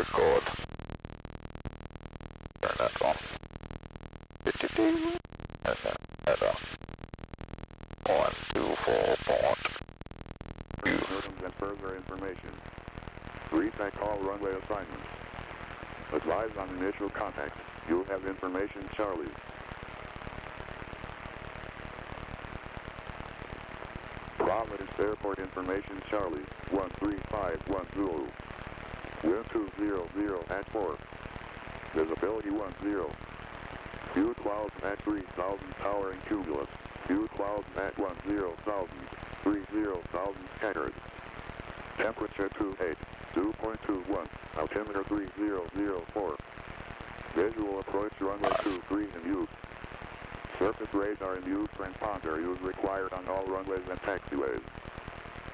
record. Turn that on. Turn that on. 124.2. And further information. Recheck all runway assignments. Advise on initial contact. You'll have information, Charlie. Providence Airport information, Charlie. 13510. Wind 200 at 4. Visibility 10. Few clouds at 3000 towering cumulus. Few clouds at 10,000. 30,000 scattered. Temperature 28. 2.21. Altimeter 3004. Visual approach runway 23 in use. Surface radar in use. Transponder use required on all runways and taxiways.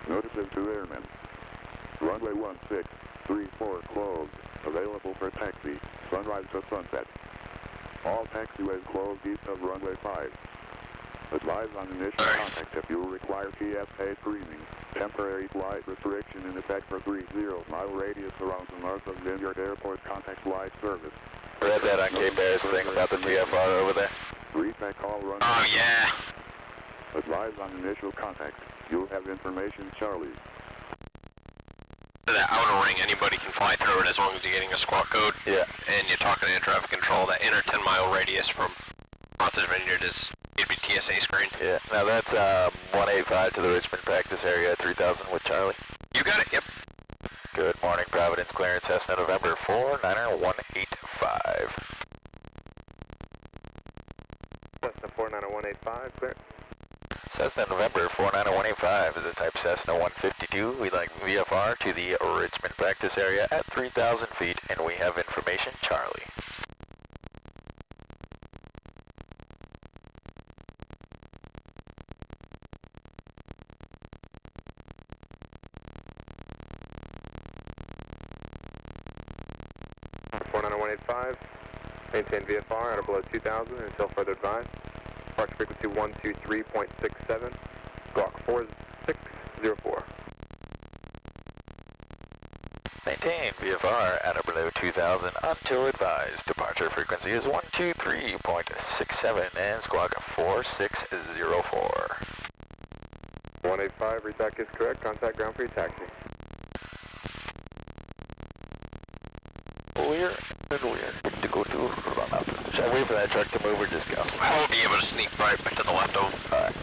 Notices to airmen. Runway 1634 closed. Available for taxi. Sunrise to sunset. All taxiways closed east of runway 5. Advise on initial contact if you require TSA screening. Temporary flight restriction in effect for 30-mile radius around the north of Vineyard Airport. Contact flight service. Read that on K-Bear's thing about the TFR over there. Recheck all runway. Oh, yeah. Advise on initial contact. You'll have information, Charlie. That outer ring, anybody can fly through it as long as you're getting a squawk code. Yeah. And you're talking to air traffic control. That inner 10-mile radius from Martha's Vineyard is it'd be TSA screened. Yeah. Now that's 185 to the Richmond practice area at 3000 with Charlie. You got it, yep. Good morning, Providence clearance, Cessna November 490-185. Cessna 490-185, clear. Cessna November 490-185 is a type Cessna 152. We like VFR to the Richmond practice area at 3,000 feet, and we have information, Charlie. Maintain VFR at or below 2,000 until further advised. Approach frequency 123.67, squawk 4604. Maintain VFR at or below 2,000 until advised. Departure frequency is 123.67 and squawk 4604. 185, recheck is correct. Contact ground for your taxi. We're good to go to run up. Should I wait for that truck to move or just go? I'll be able to sneak right to the left of. Alright.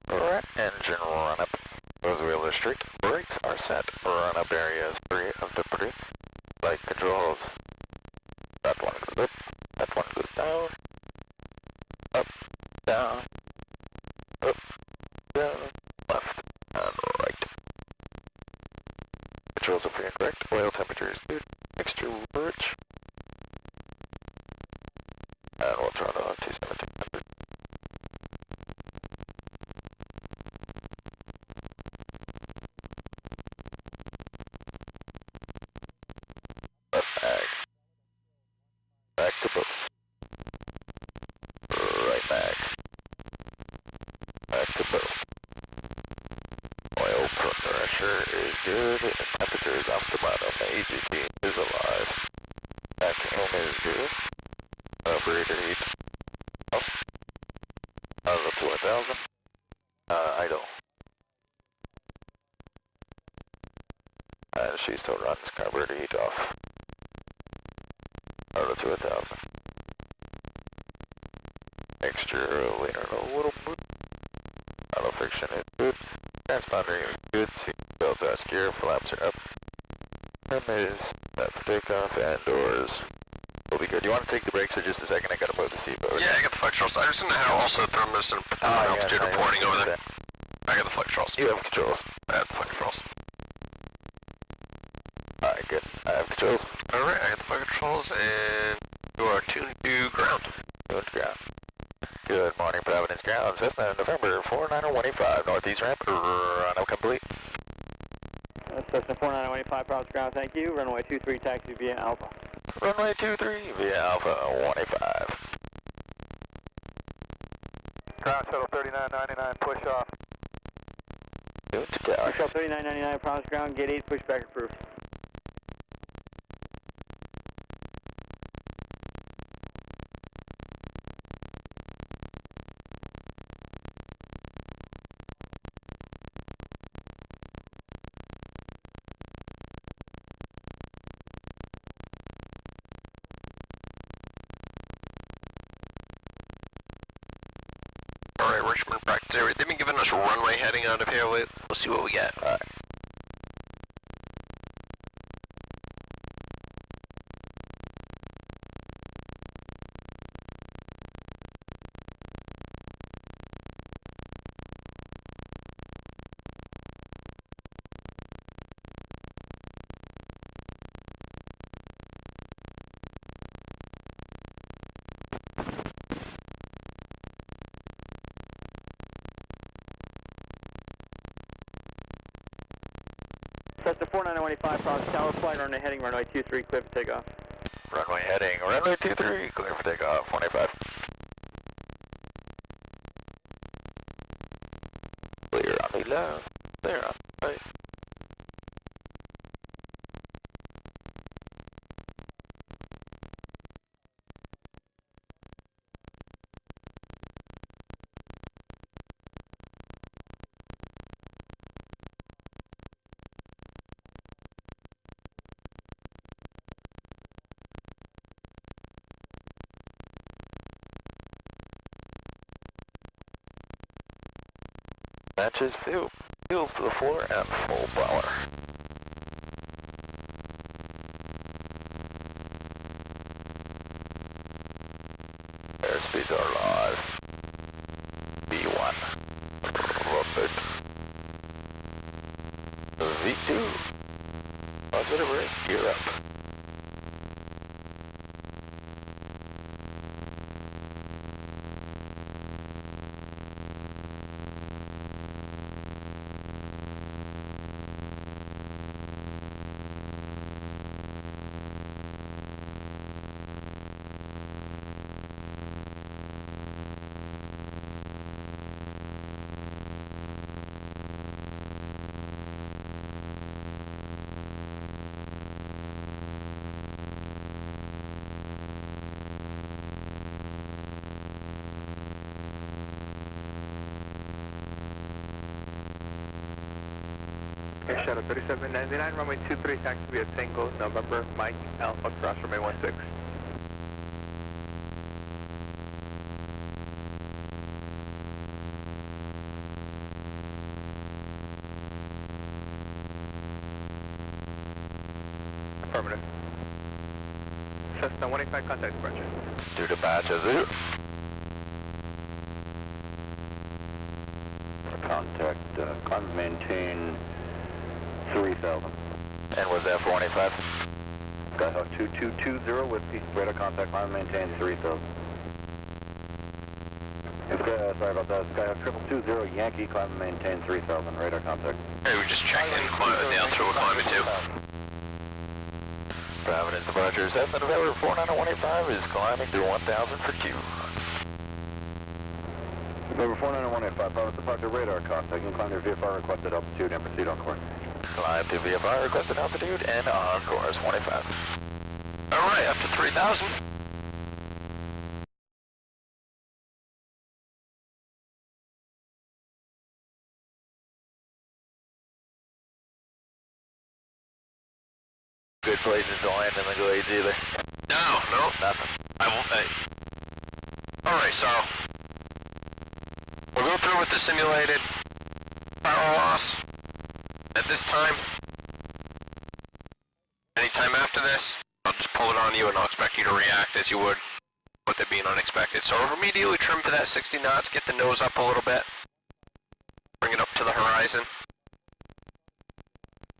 Alright, engine run up. Those wheels are straight. Brakes are set. Run up area is free of debris. Light controls. That one goes up. That one goes down. Up, down. Up, down. Left and right. Controls are free and correct. Oil temperature is good. Mixture rich. And we'll turn on to 1700. Back to both. Right back. Back to both. Oil pressure is good. Temperature is optimal. ATC is alive. Vacuum is good. Operator heat up. to 1000. Idle. And she still runs carburetor heat off. Idle to 1000. Mixture leaner a little bit. Auto friction is good. Transponder is good. Seatbelt are secure. Flaps are up. Rim is set for takeoff and doors will be good. You want to take the brakes for just a second? I gotta move the seatbelt. Yeah, I got the flight controls. I just didn't know how also thermos and altitude reporting over there. I got the flight controls. You have controls. I have the flight controls. Alright, good. I have controls. Alright, I got the flight controls and you are tuned to ground. Tuned to ground. Good morning, Providence Ground. Cessna, November 49015, northeast ramp, run out complete. Cessna 49015, Providence Ground, thank you. Runway 23, taxi via Alpha. Runway 23 via Alpha 185. Ground Shuttle 3999, push off. Tuned to tower. Shuttle 3999, Providence Ground, gate 8, pushback approved. Alright, Richmond practice area. They've been giving us a runway heading out of here. We'll see what we get. Alright. Cessna 49185, Providence Tower, flight runway heading, runway 23, clear for takeoff. Runway heading, runway 23, clear for takeoff, 185. Clear on the left, clear on the right. Matches fuel. Fuels to the floor and full power. Airspeeds are live. B1. Robert. V2. Positive rate. Gear up. Air Shuttle 3799, runway 23, taxi via Tango, November, Mike, Alpha, cross runway 16. Affirmative. Cessna 185, contact departure. Due to batch as it. Contact, climb maintain 3000. And was that for 185? Skyhawk 2220 with the radar contact, climb maintain 3000. Sorry about that, Skyhawk 2220 Yankee, climb maintain 3000, radar contact. Hey, we're just checking the altitude we're climbing to. Providence departure, Cessna November 49185 is climbing to 1000 for Q. November 49185, Providence departure, radar contact. You can climb your VFR requested altitude and proceed on course. Climb to VFR requested altitude and on course 25. Alright, up to 3,000. good places to land in the glades either. No. Nothing. Alright, so we'll go through with the simulated power loss at this time. Anytime after this, I'll just pull it on you and I'll expect you to react as you would with it being unexpected. So immediately trim to that 60 knots, get the nose up a little bit, bring it up to the horizon.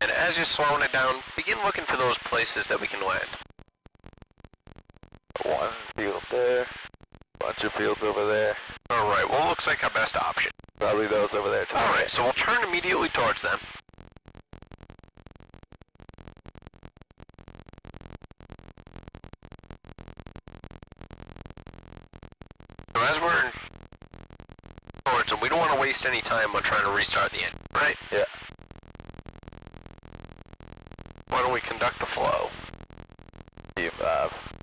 And as you're slowing it down, begin looking for those places that we can land. One field there, bunch of fields over there. Alright, well, looks like our best option. Probably those over there too. Alright, so we'll turn immediately towards them. So as we're towards them, we don't want to waste any time on trying to restart the engine, right? Yeah. Why don't we conduct the flow? Keep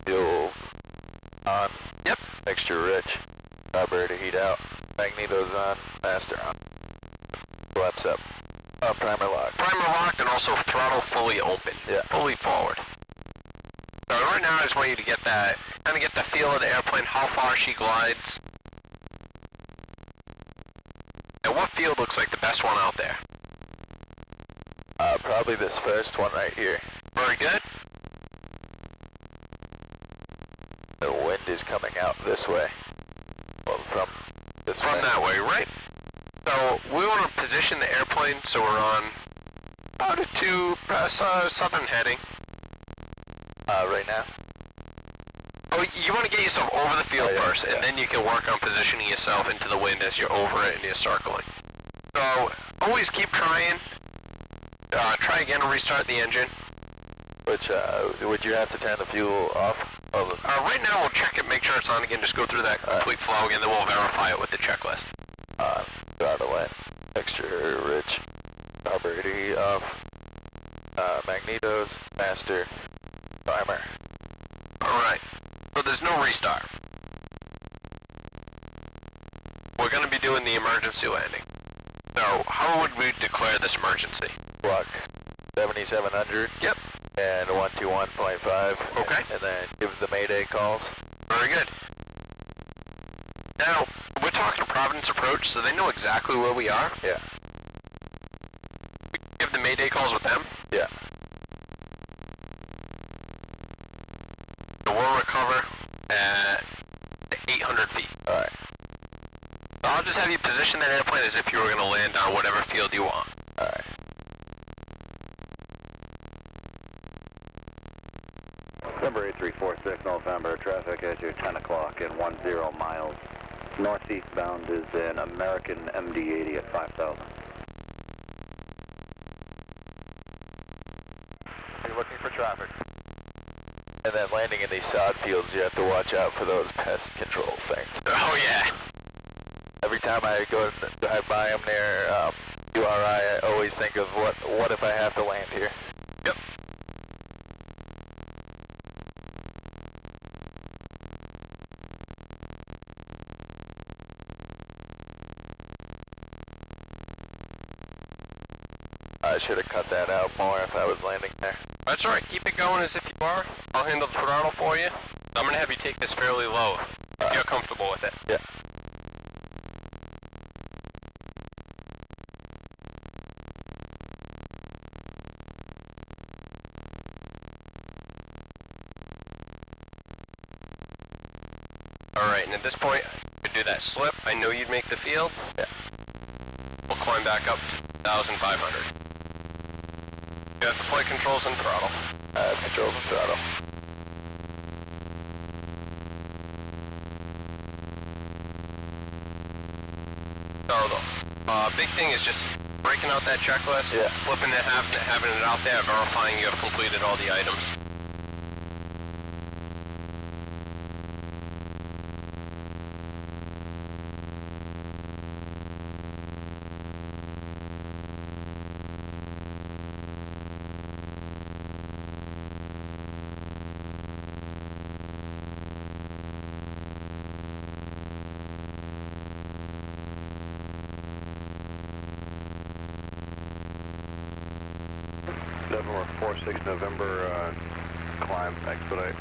fuel on. Yep. Extra rich. Carburetor to heat out. Magneto's on. Master on. Flaps up. Primer lock. Primer locked and also throttle fully open. Yeah. Fully forward. So right now I just want you to get that, kind of get the feel of the airplane, how far she glides. And what field looks like the best one out there? Probably this first one right here. Very good. The wind is coming out this way. Well, from this way. From that way, right? So we want to position the airplane so we're on about a southern heading. Right now? Oh, you want to get yourself over the field first, and yeah. then you can work on positioning yourself into the wind as you're over it and you're circling. So always keep trying. Try again to restart the engine. Which, would you have to turn the fuel off? Right now we'll check it, make sure it's on again, just go through that complete flow again, then we'll verify it with the checklist. Throttle in. Extra rich. Carburetor heat off. Magnetos. Master. Primer. Alright, so there's no restart. We're going to be doing the emergency landing. So how would we declare this emergency? Block 7700. Yep. And 121.5. Okay. And then give the Mayday calls. Very good. Now, we're talking a Providence approach, so they know exactly where we are. Yeah. We give the Mayday calls with them. Yeah. So we'll recover at 800 feet. Alright. So I'll just have you position that airplane as if you were going to land on whatever field you want. Alright. Number 8346 November, traffic as you're 10 o'clock and 10 miles. Northeast bound is an American MD-80 at 5,000. You're looking for traffic. And then landing in these sod fields, you have to watch out for those pest control things. Oh yeah. Every time I go and drive by them near URI, I always think of what if I have to land here? Yep. I should have cut that out more if I was landing there. That's alright, keep it going as if you are. I'll handle the throttle for you. I'm going to have you take this fairly low, if you're comfortable with it. Yeah. Alright, and at this point, to do that slip, I know you'd make the field. Yeah. We'll climb back up to 1,500. You have the flight controls and throttle. Controls and throttle. So, big thing is just breaking out that checklist, Yeah. flipping it, having it out there, verifying you have completed all the items. 746 November, climb, expedite.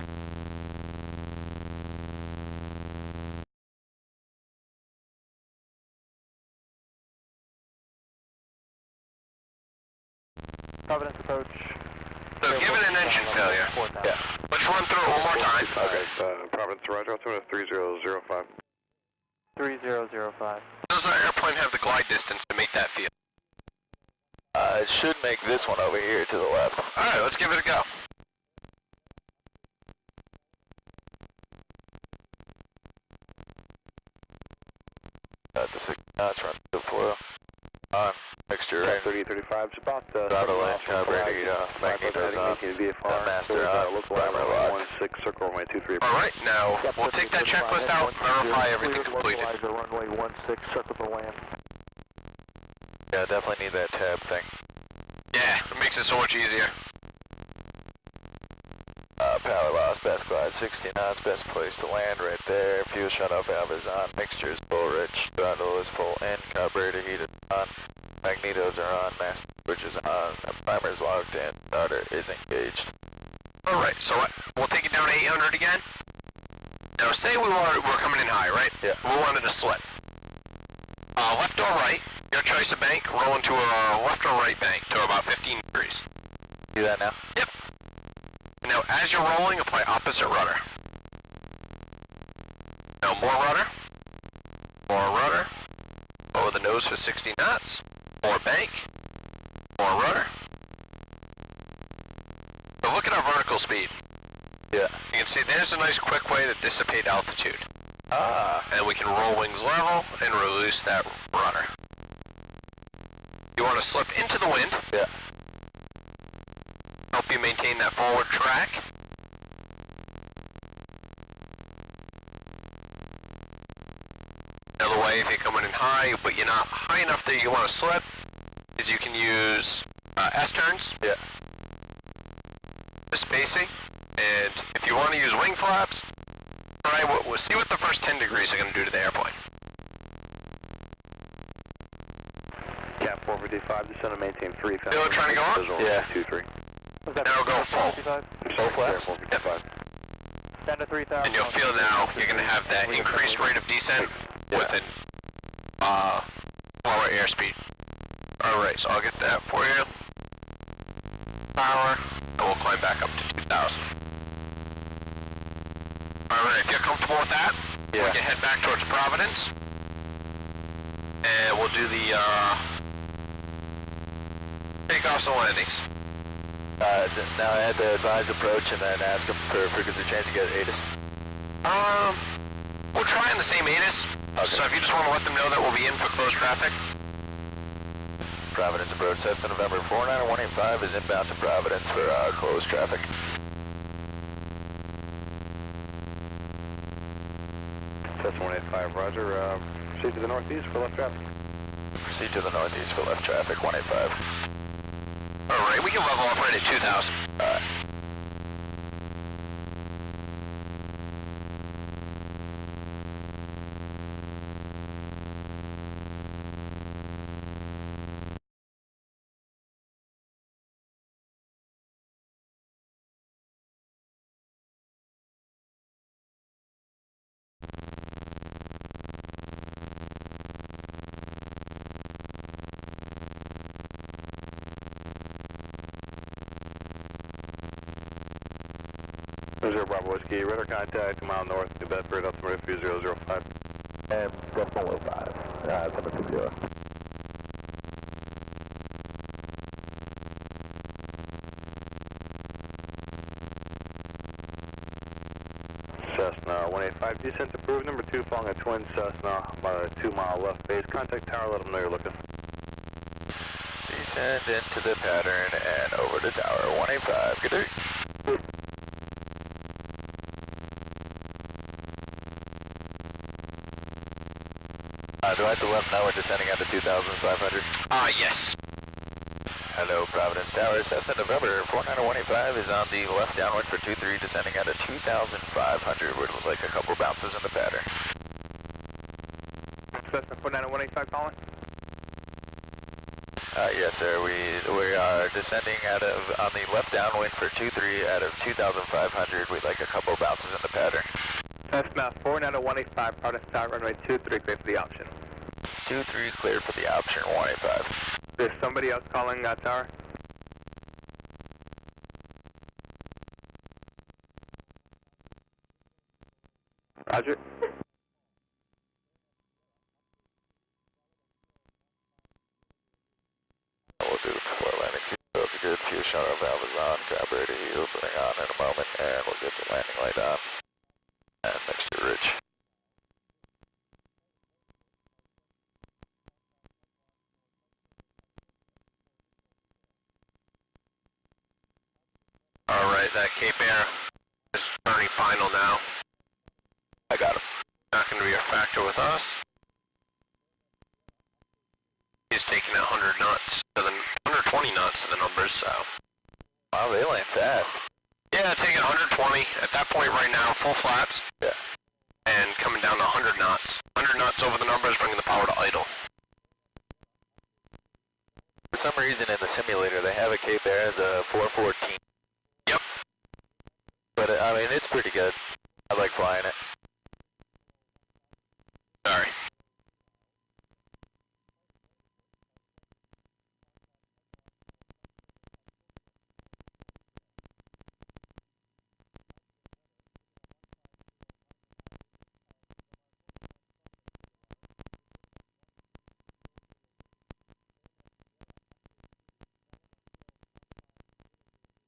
Providence approach. So given an engine failure, Yeah. let's run through it one more time. Okay, Providence, Roger, altimeter 3005. 3005. Does our airplane have the glide distance to make that field? It should make this one over here to the left. Alright, let's give it a go. The 6 knots, run to the foil. On, mixture right. 3035 is about Throttle in, carburetor, magnetos on, master on, primer locked. 16, circle runway 23. Alright, now we'll take that checklist out, verify everything completed. Runway 16, circle the land. Yeah, definitely need that tab thing. Yeah, it makes it so much easier. Power loss, best glide, 60 knots, best place to land right there. Fuel shut-off valve is on, mixture is full rich, throttle is full in, carburetor heated on, magnetos are on, master switch is on, primer is locked in, starter is engaged. Alright, so we'll take it down to 800 again. Now say we're coming in high, right? Yeah. We wanted to slip. Left or right, your choice of bank, roll into a left or right bank to about 15 degrees. Do that now? Yep. Now as you're rolling, apply opposite rudder. Now more rudder, lower the nose for 60 knots, more bank, more rudder. So look at our vertical speed. Yeah. You can see there's a nice quick way to dissipate altitude. And we can roll wings level and release that rudder. You want to slip into the wind. Yeah. Help you maintain that forward track. Another way, if you're coming in high, but you're not high enough that you want to slip, is you can use S-turns. Yeah. The spacing. And if you want to use wing flaps, we'll see what the first 10 degrees are going to do to the airplane. Cap 455, descend and maintain 3,000. Still trying to go up? Yeah. 23. Now go full. Full flaps? 455. Down to 3,000. And you'll feel now you're going to have that increased rate of descent with an lower airspeed. Alright, so I'll get that for you. Power, and we'll climb back up to 2,000. Alright, if you're comfortable with that, we can head back towards Providence. And we'll do the takeoffs and landings. Now I had to advise approach and then ask them for frequency change to get ATIS. We'll try in the same ATIS. Okay. So if you just want to let them know that we'll be in for closed traffic. Providence approach, Cessna November 49185 is inbound to Providence for closed traffic. Cessna 185, roger. Proceed to the northeast for left traffic. Proceed to the northeast for left traffic, 185. Alright, we can level off right at 2,000. Alright. Zero Bravo Whiskey, radar contact, 2 mile north, New Bedford, altimeter 3005. And decimal 05, 760. Cessna 185, descent approved, number 2, following a twin Cessna, about a 2 mile left base. Contact tower, let them know you're looking. Descend into the pattern and over to tower, 185, good day. Do I have to let them know we're descending under 2,500? Yes. Hello, Providence Tower, Cessna November 49185 is on the left downwind for 23, descending under 2,500. Would look like a couple bounces in the pattern. Cessna 49185 calling. Yes, sir. We are descending on the left downwind for 2-3 out of 2,500. We'd like a couple bounces in the pattern. That's mass 490-185, proud to start runway 23, clear for the option. 2-3 clear for the option 185. There's somebody else calling that tower? Roger. We'll do the floor landing seatbelts are good. Fuel shuttle valve is on. Carburetor heat opening on in a moment, and we'll get the landing light on. And mixture rich. Alright, that Cape Air is turning final now. I got him. Not going to be a factor with us. He's taking 100 knots to the 120 knots to the numbers, so. Wow, they land fast. Yeah, taking 120 at that point right now, full flaps. Yeah. And coming down to 100 knots. 100 knots over the numbers, bringing the power to idle. For some reason in the simulator they have a Cape Air as a 414. Yep. But I mean, it's pretty good. I like flying it. Sorry.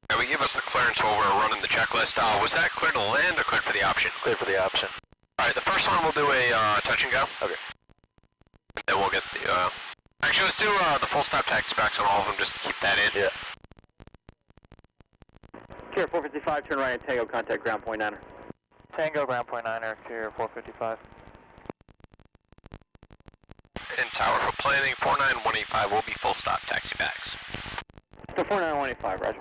Now we give us the clearance while we're running the checklist. Was that clear to land or clear for the option? Clear for the option. Alright, the first one we'll do a touch and go. Okay. And then we'll get the, actually let's do the full stop taxi backs on all of them just to keep that in. Yeah. Tier 455, turn right and Tango, contact ground point 9er. Tango, ground point 9er, Tier 455. And tower for planning, 49185 will be full stop taxi backs. So 49185, roger.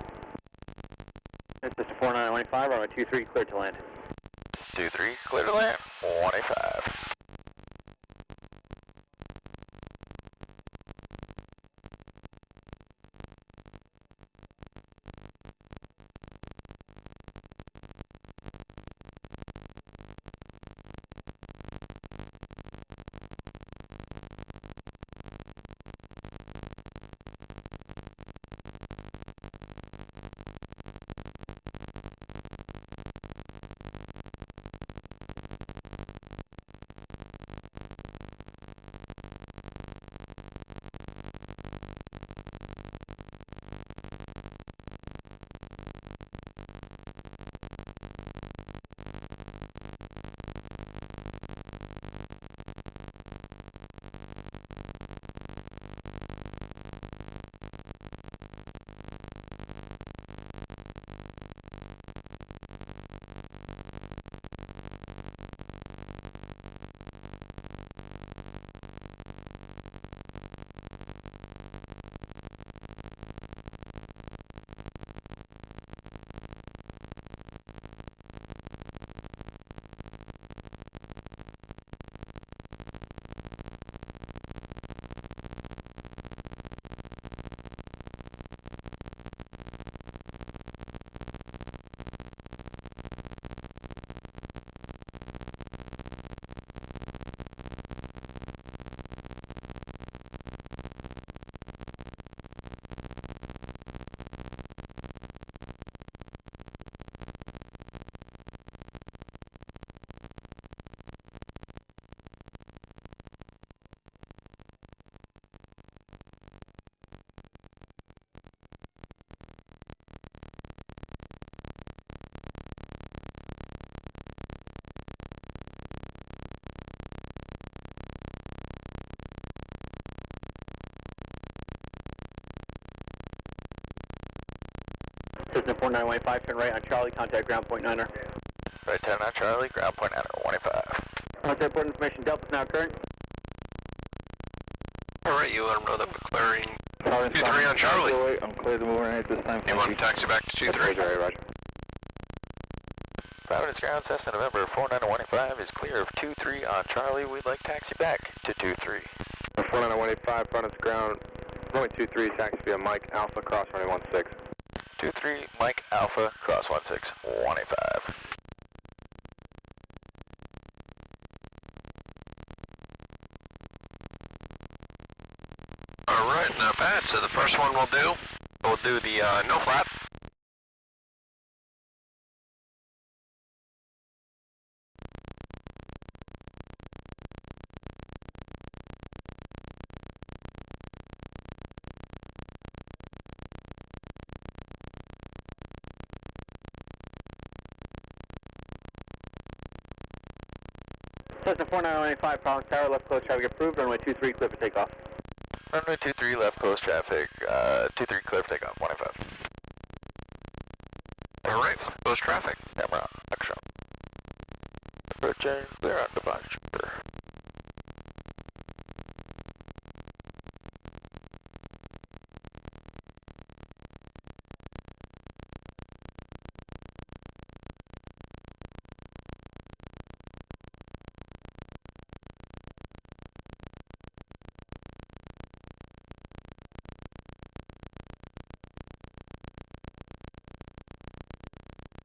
This is 49185, runway 23, clear to land. 2-3 clear to land 185. Cessna 49185, turn right on Charlie, contact ground point 9er. Right 10 on Charlie, ground point 185. Once airport information, Delta's now current. Alright, you let them know that we're clearing 2-3 on Charlie. I'm clear to move right this time. You want to taxi back to 2-3? Roger. Providence ground, Cessna November 49185 is clear of 2-3 on Charlie. We'd like taxi back to 2-3. 49185, Providence ground, Runway 23, taxi via Mike Alpha, cross runway 16. 23 Mike Alpha, cross 16, 185. Alright, not bad. So the first one we'll do the no flap. Cessna 4995, Collins Tower, left close traffic approved, runway 23, clear for takeoff. Runway 23 left close traffic, 23 clear for takeoff, 185. Alright, close traffic. Camera action. Approaching, clear on departure.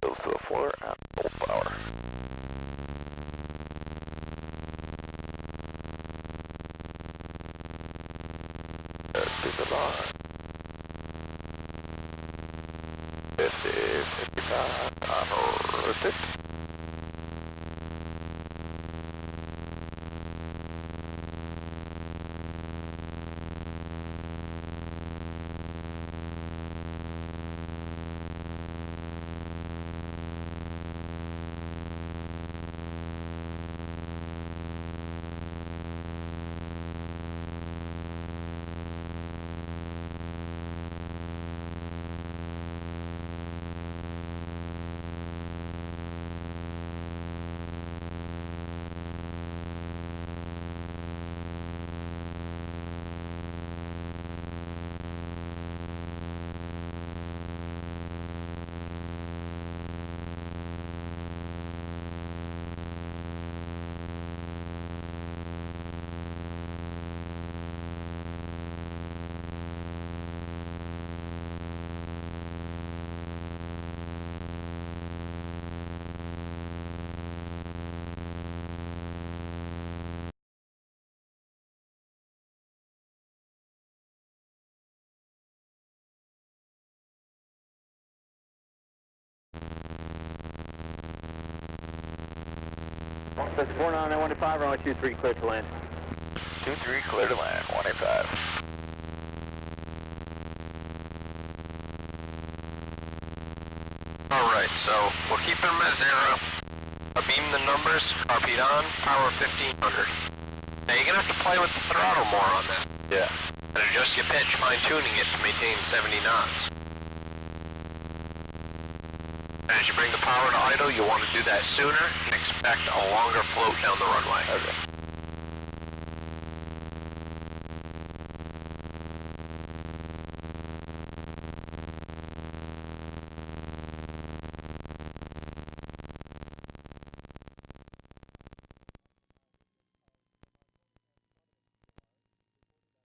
Bills to the floor at full power. Speed of line. 50, 55, on rotate. Cessna 49915, runway 23, clear to land. 23 clear to land, 185. Alright, so we'll keep them at 0. Beam the numbers, RP on, power 1500. Now you're gonna have to play with the throttle more on this. Yeah. And adjust your pitch, fine-tuning it to maintain 70 knots. And as you bring the power to idle, you want to do that sooner and expect a longer float down the runway. Okay.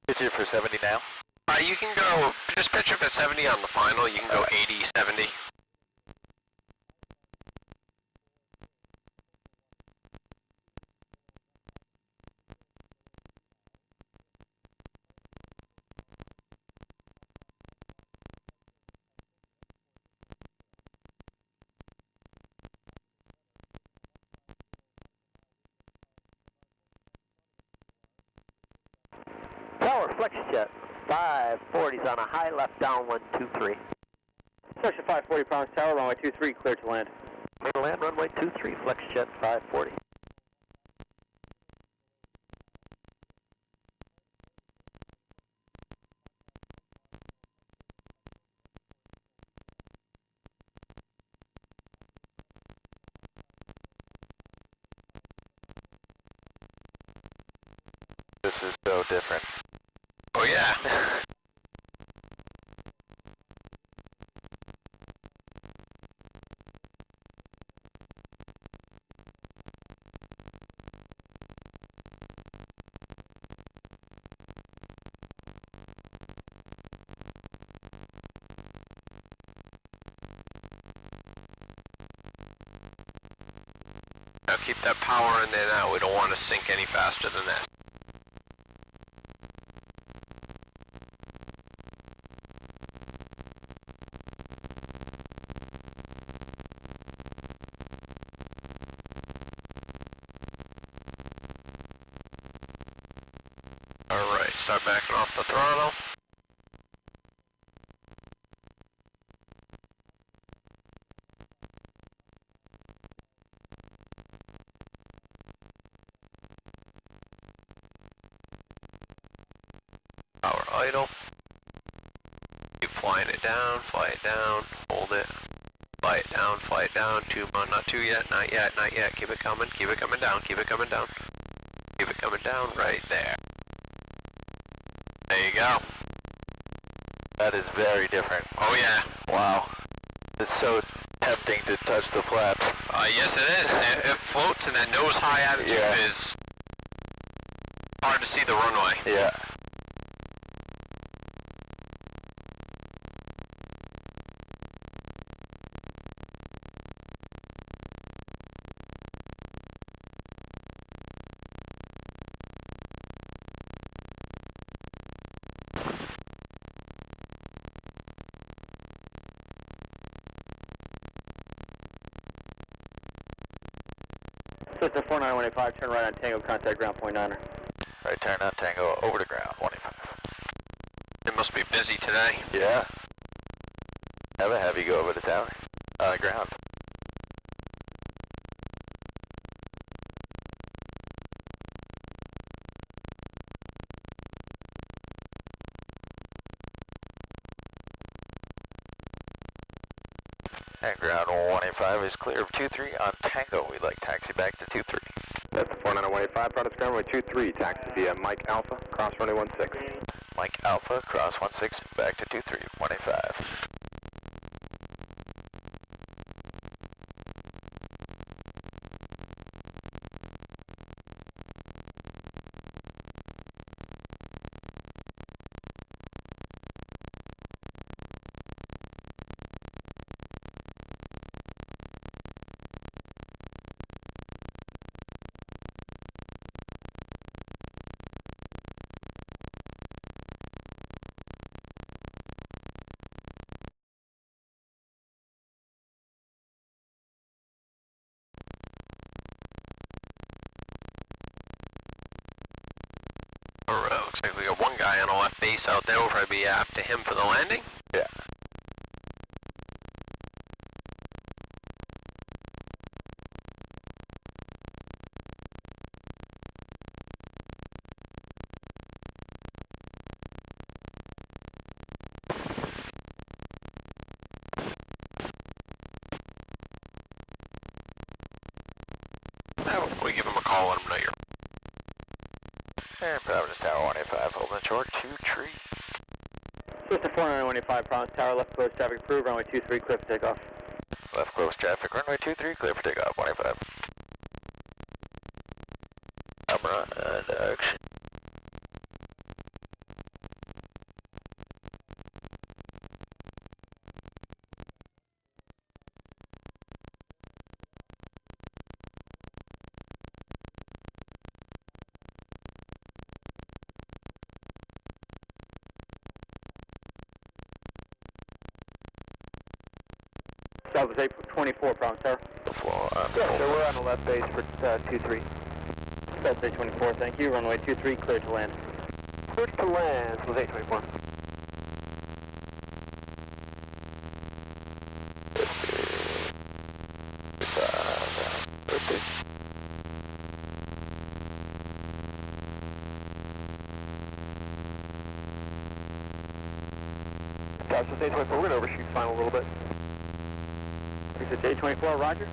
Pitch it for 70 now. You can go, just pitch up at 70 on the final, you can go 80, 70. Tower, flex jet, 540's on a high left down 123. Section 540, Collins Tower, runway 23, clear to land. Clear to land, runway 23, flex jet 540. This is so different. Oh yeah. Now keep that power in there now. We don't want to sink any faster than that. Alright, start backing off the throttle. Power idle. Keep flying it down, hold it. Fly it down, two, not two yet, not yet, keep it coming down, keep it coming down. Keep it coming down right there. There you go. That is very different. Oh yeah. Wow. It's so tempting to touch the flaps. Yes it is. It floats and that nose high attitude is hard to see the runway. Yeah. Sister 49185, turn right on Tango, contact ground point 9er. Right turn on Tango, over to ground, 25. It must be busy today. Yeah. Have a heavy go over the tower. On the ground. And ground 185 is clear of 23 on Tango. We'd like taxi back to 23. That's 49185, Providence Ground Runway 23, taxi via Mike Alpha, cross runway 16. Mike Alpha, cross 16, back to 23, 185. Looks like we got one guy on a left base out there. We'll probably be after him for the landing. Yeah. We give him a call, let him know you're... And Providence Tower 185, holding short, 2 tree. Sister 49185, Providence Tower, left close traffic approved, runway 23, clear for takeoff. Left close traffic, runway 23, clear for takeoff, 185. Camera and action. That was April 24, Providence Tower. The floor on the So we're on the left base for 23. That's 824, thank you. Runway 23, clear to land. Clear to land with 824. That's 824, we're going to overshoot final a little bit. Is it J24, roger?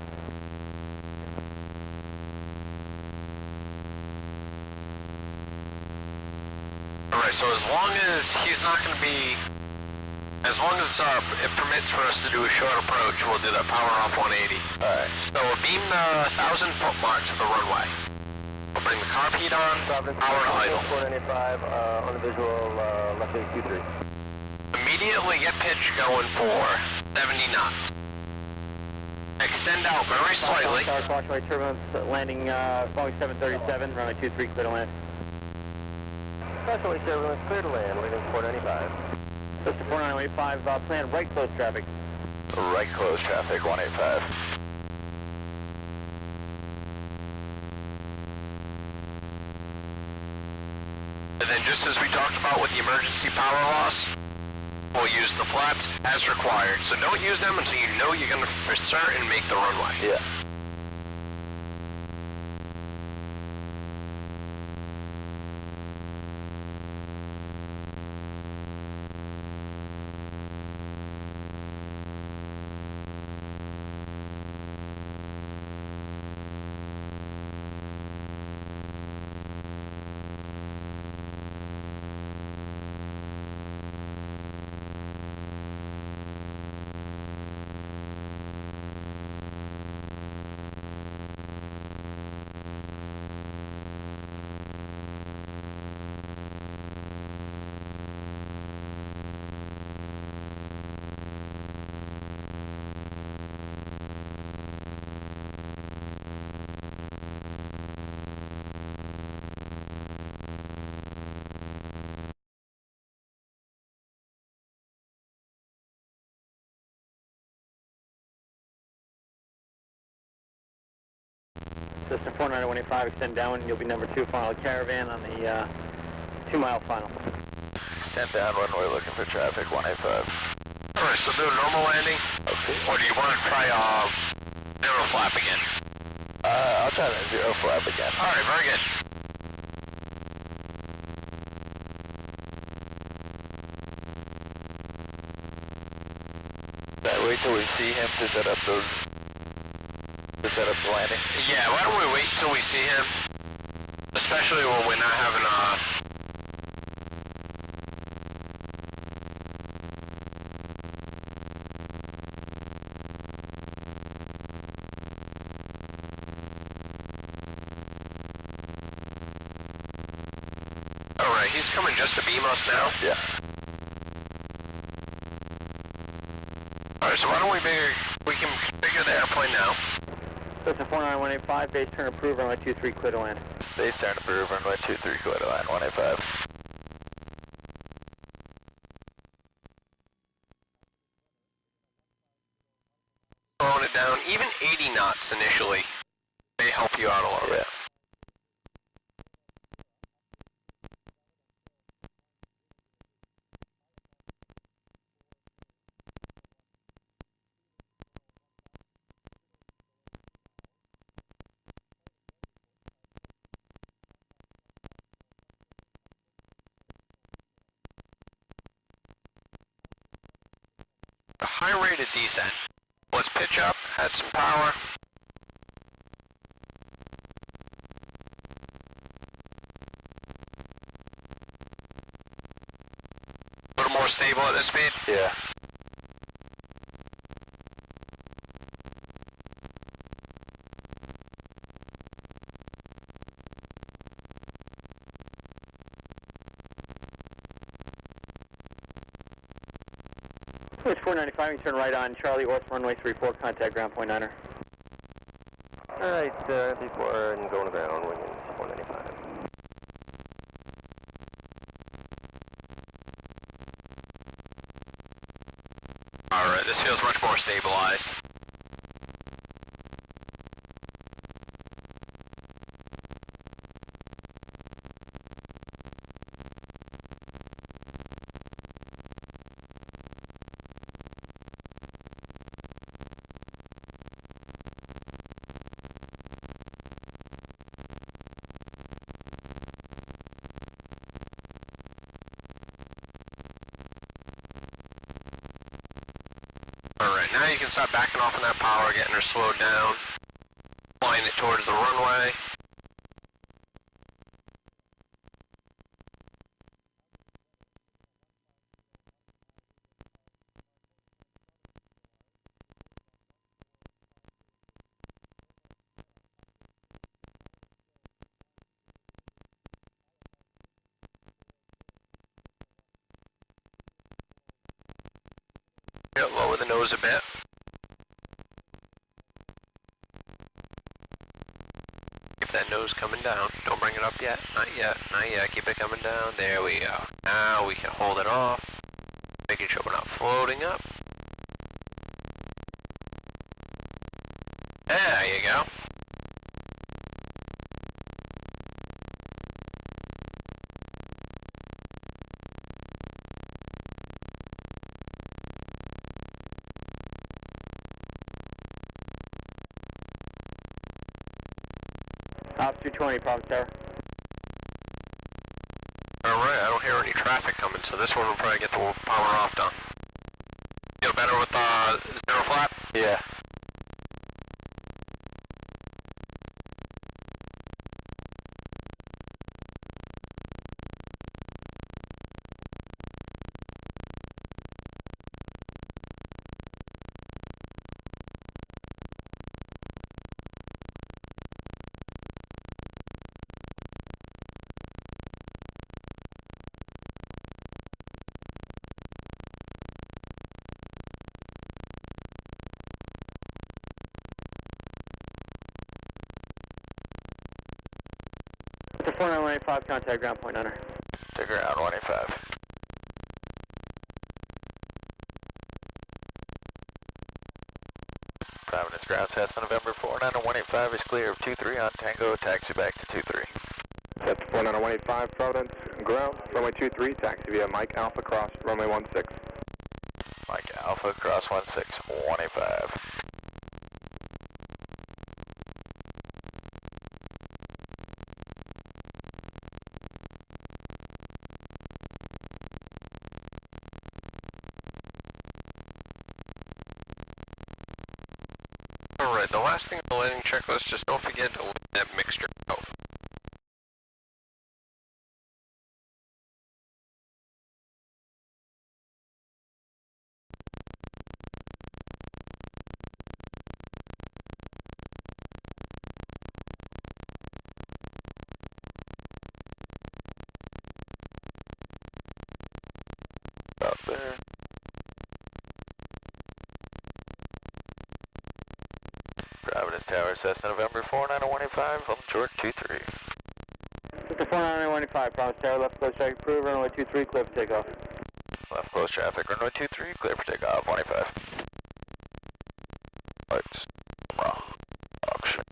Alright, so as long as he's not going to be... As long as it permits for us to do a short approach, we'll do that power off 180. Alright. So we'll beam the 1,000 foot mark to the runway. We'll bring the carb heat on, power to idle. 495 on the visual left 823. Immediately get pitch going for 70 knots. Extend out very slightly. Tower, caution turbulence, landing Boeing 737, runway 23, clear to land. Caution turbulence, clear to land, leading 495. System 4985, plan right close traffic. Right close traffic, 185. And then just as we talked about with the emergency power loss, we'll use the flaps as required. So don't use them until you know you're going to for certain make the runway. Yeah. System 49185, extend down, you'll be number 2 final caravan on the 2-mile final. Extend down runway looking for traffic, 185. Alright, so do a normal landing. Okay. Or do you want to try zero flap again? I'll try that 0 flap again. Alright, very good. Wait till we see him to set up those. To set up the landing. Yeah, why don't we wait until we see him? Especially when we're not having Alright, he's coming just to beam us now? Yeah. Alright, so why don't we can configure the airplane now. System 49185, base turn approved, runway 23, clear to land. Base turn approved, runway 23, clear to land, 185. Slowing it down, even 80 knots initially may help you out a little bit. A high rate of descent. Let's pitch up, add some power. A little more stable at this speed? Yeah. Switch 495, you turn right on Charlie, Orth, runway 34, contact ground point 9er. Alright, 34 and going to ground, winging 495. Alright, this feels much more stabilized. Alright, now you can start backing off on that power, getting her slowed down, flying it towards the runway. Lower the nose a bit. nose coming down. Don't bring it up yet. Not yet. Not yet. Keep it coming down. There we go. Now we can hold it off. Making sure we're not floating up. There you go. Op 220, Province Tower. Alright, I don't hear any traffic coming, so this one will probably get the power off done. Feel better with zero flap? Yeah. The 4985, contact ground point under. To ground 185. Providence ground test on November 49185 is clear of 23 on Tango, taxi back to 23. Set 49185, Providence, ground, runway 23, taxi via Mike Alpha cross, runway 16. Mike Alpha cross 16, 185. Alright, the last thing on the landing checklist, just don't forget to let that mixture out. Up there. Providence Tower, Cessna November 49185, on short 23. The 4985, Province Tower, left close traffic approved, runway 23, clear for takeoff. Left close traffic, runway 23, clear for takeoff, 185. Lights, auction.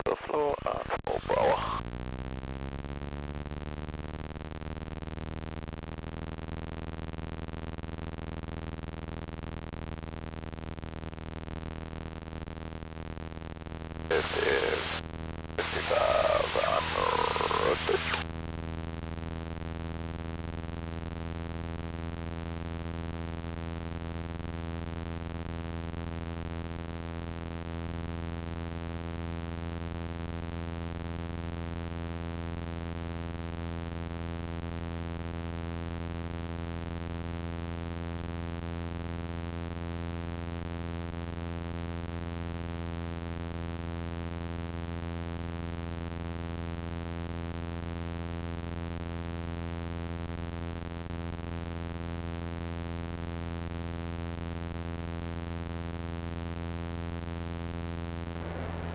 The floor on full power. It is 55 on road.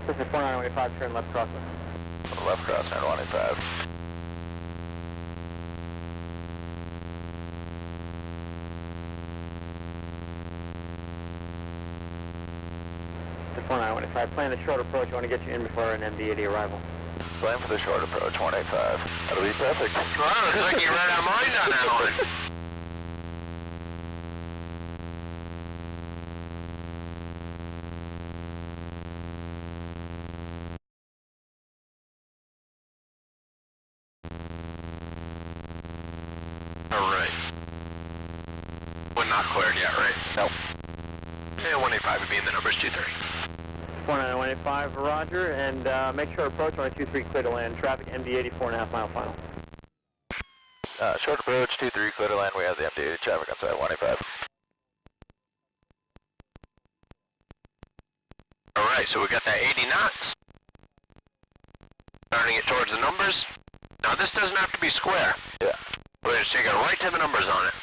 This is 4985, turn left crossing. Left cross, 185. The 4985, plan the short approach, I want to get you in before an MD-80 arrival. Plan for the short approach, 185. That'll be perfect. Wow, looks like you read our mind on that one. Alright. We're not cleared yet, right? Nope. Yeah, 185 would be in the numbers 23. 49185, roger, and make sure approach runway 23 clear to land. Traffic MD-80, 4.5 mile final. Short approach, 23, clear to land. We have the MD-80 traffic on side 185. Alright, so we got that 80 knots. Turning it towards the numbers. Now this doesn't have to be square. Yeah. We're just taking it right to the numbers on it.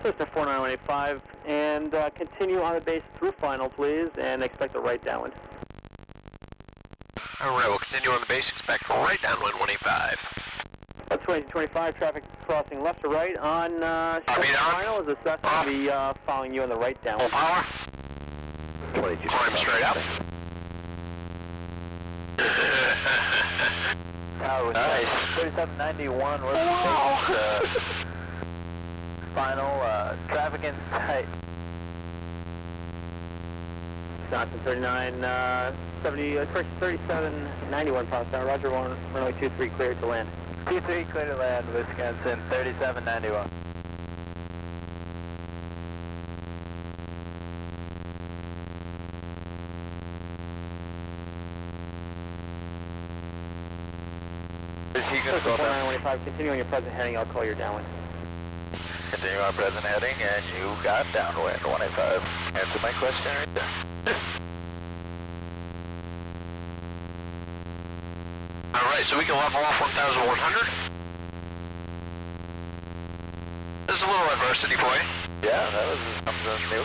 Cessna 49185, and continue on the base through final, please, and expect a right downwind. Alright, we'll continue on the base, expect right downwind 185. 2225, traffic crossing left to right on final, as the Cessna will be following you on the right Full downwind. power. 22. Climb straight up. Nice. 3791, we're final, traffic in sight. Wisconsin 3791 pounds down, roger, runway 23 clear to land. 23 clear to land, Wisconsin 3791. Is he going to go down? 49185, continue on your present heading, I'll call your downwind. Continue on present heading, and you got downwind 185. Answer my question right there. Alright, so we can level off 1,100. There's a little adversity for you. Yeah, that was something new.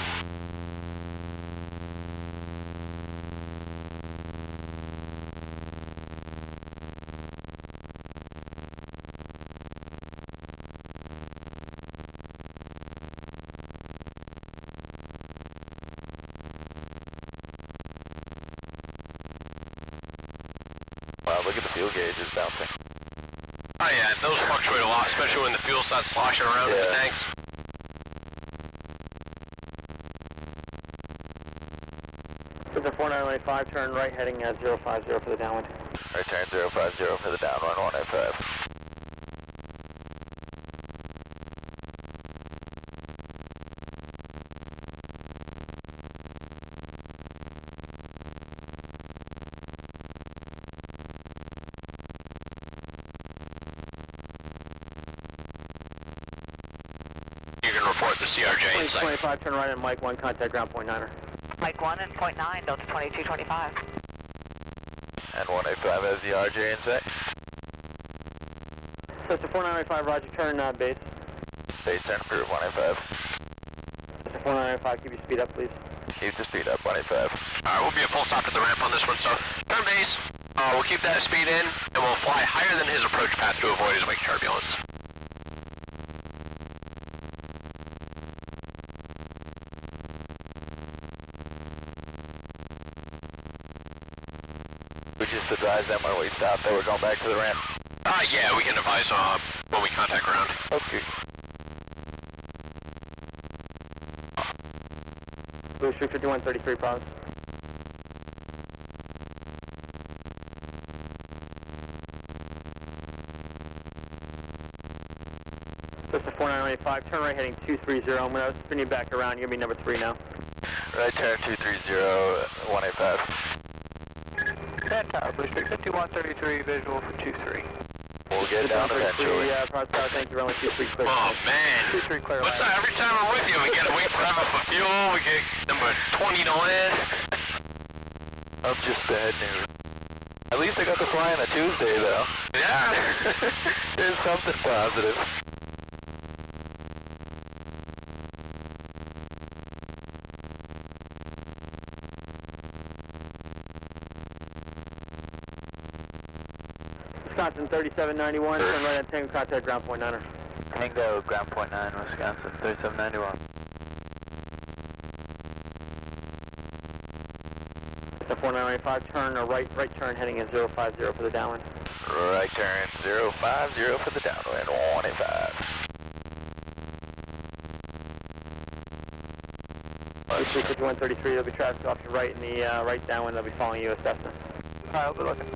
Wow, look at the fuel gauges bouncing. Oh yeah, those fluctuate a lot, especially when the fuel starts sloshing around in the tanks. Cessna 49185, turn right heading 050 for the downwind. Right turn 050 for the downwind 185. You can report the CRJ in sight. 2025, turn right on Mike 1, contact ground point 9er. Mike 1 and point 9, Delta 2225. And 185 has the RJ in sight. Cessna 495, roger, turn base. Base turn approved 185. Cessna 495, keep your speed up, please. Keep the speed up 185. Alright, we'll be a full stop at the ramp on this one, so turn base. We'll keep that speed in, and we'll fly higher than his approach path to avoid his wake turbulence. We just advise them when we stop that we're going back to the ramp. Yeah, we can advise when we contact ground. Okay. Booster 5133 pounds. Cessna 4985, turn right heading 230. I'm going to spin you back around. You're going to be number 3 now. Right turn 230 185. And tower, booster 5133, visual for 23. We'll get down eventually. Yeah, Tower, thank you, runway 23 clear. Oh man, 23 clear what's land. that? Every time I'm with you, we gotta wait forever for fuel, we get number 20 to land. I'm just bad news. At least I got to fly on a Tuesday though. Yeah. There's something positive. Wisconsin 3791, turn right at Tango, contact ground point 9er. Tango, ground point 9, Wisconsin 3791. The 4995, turn right turn heading at 050 for the downwind. Right turn 050 for the downwind 185. Booster 5133, there'll be traffic off your right in the right downwind. They'll be following you as Cessna. Alright, we'll be looking.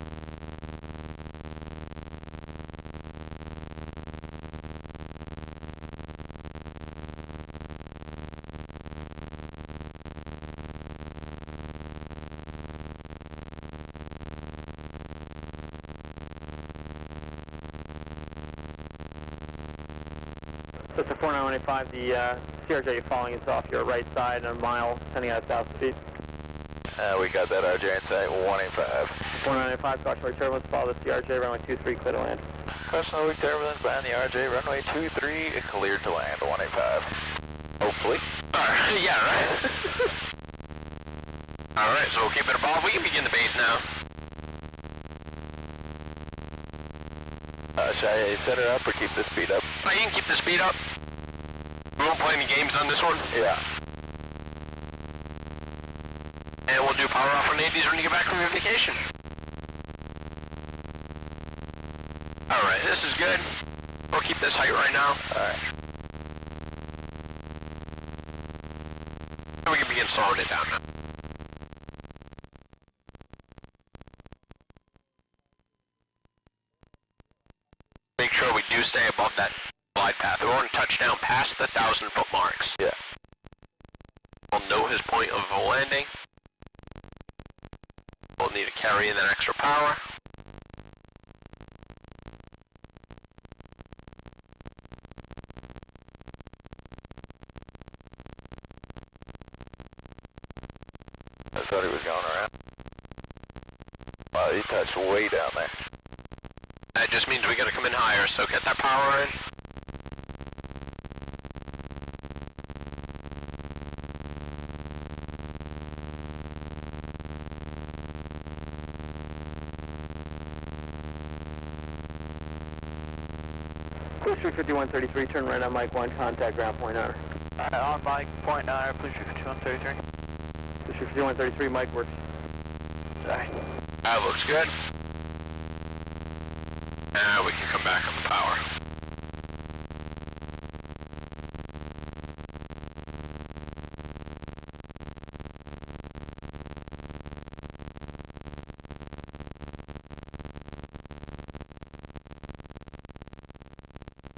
That's a 4985, the CRJ you're following is off your right side and a mile, sending out 1,000 feet. We got that RJ in sight, 185. 4985, cautionary turbulence, follow the CRJ, runway 23, clear to land. Cautionary turbulence behind the RJ, runway 23, cleared to land, 185. Hopefully. Alright, yeah, right. Alright, so we'll keep it above. We can begin the base now. Should I set her up or keep the speed up? Oh, you can keep the speed up. We won't play any games on this one. Yeah. And we'll do power off on 80s when you get back from your vacation. Alright, this is good. We'll keep this height right now. Alright. And we can begin slowing it down now. Make sure we do stay above that glide path. We want to touch down past the 1,000-foot marks. Yeah. We'll know his point of landing. We'll need to carry in that extra power. I thought he was going around. Wow, he touched way down there. That just means we gotta come in higher, so get that power in. Booster 5133, turn right on Mike 1, contact ground point nine. On Mike, point 9, please shoot 5133. Booster 5133, Mike works. Sorry. That looks good. Now we can come back on the power.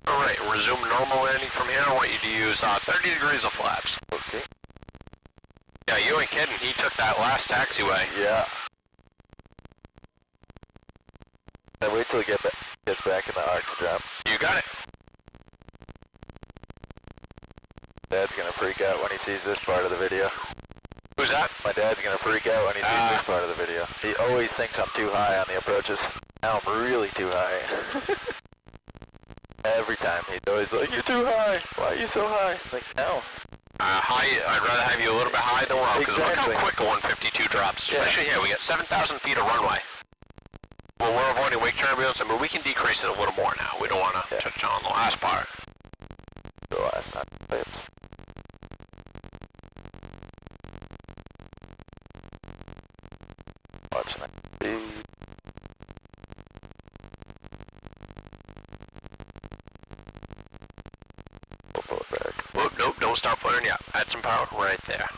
Alright, resume normal landing from here. I want you to use 30 degrees of flaps. Okay. Yeah, you ain't kidding. He took that last taxiway. Yeah. Now wait till he gets back in the arc to drop. You got it. Dad's gonna freak out when he sees this part of the video. Who's that? My dad's gonna freak out when he sees this part of the video. He always thinks I'm too high on the approaches. Now I'm really too high. Every time he's always like, "You're too high. Why are you so high?" Like, no. High. I'd rather have you a little bit higher than low, because look how Exactly. quick a 152 drops. Yeah. Especially here, we got 7,000 feet of runway. Well, we're avoiding wake turbulence. I mean, we can decrease it a little more now. We don't want to touch on the last part. The last night. Oops. Watching it. Speed. We'll pull it back. Whoop, nope, don't start flaring yet. Add some power right there.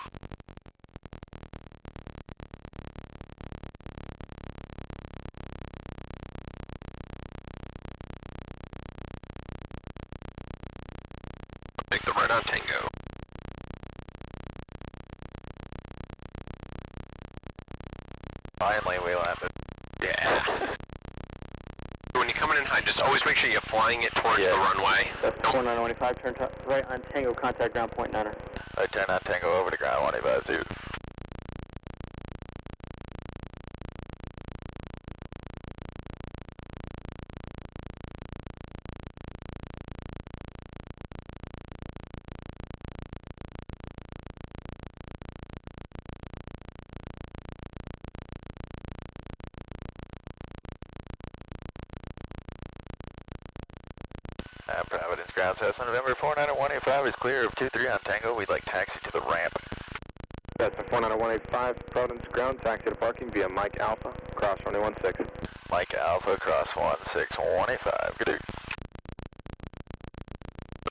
Take the right on Tango. Finally, we landed. Yeah. When you're coming in high, just always make sure you're flying it towards Yeah. the runway. That's 4925, turn right on Tango, contact ground point niner. I turn on Tango over to ground 185. Providence ground house on November 49185 is clear of 23 on Tango. We'd like taxi to the ramp. That's a 49185, Providence ground, taxi to parking via Mike Alpha, cross runway 16. Mike Alpha, cross 16185. Good day.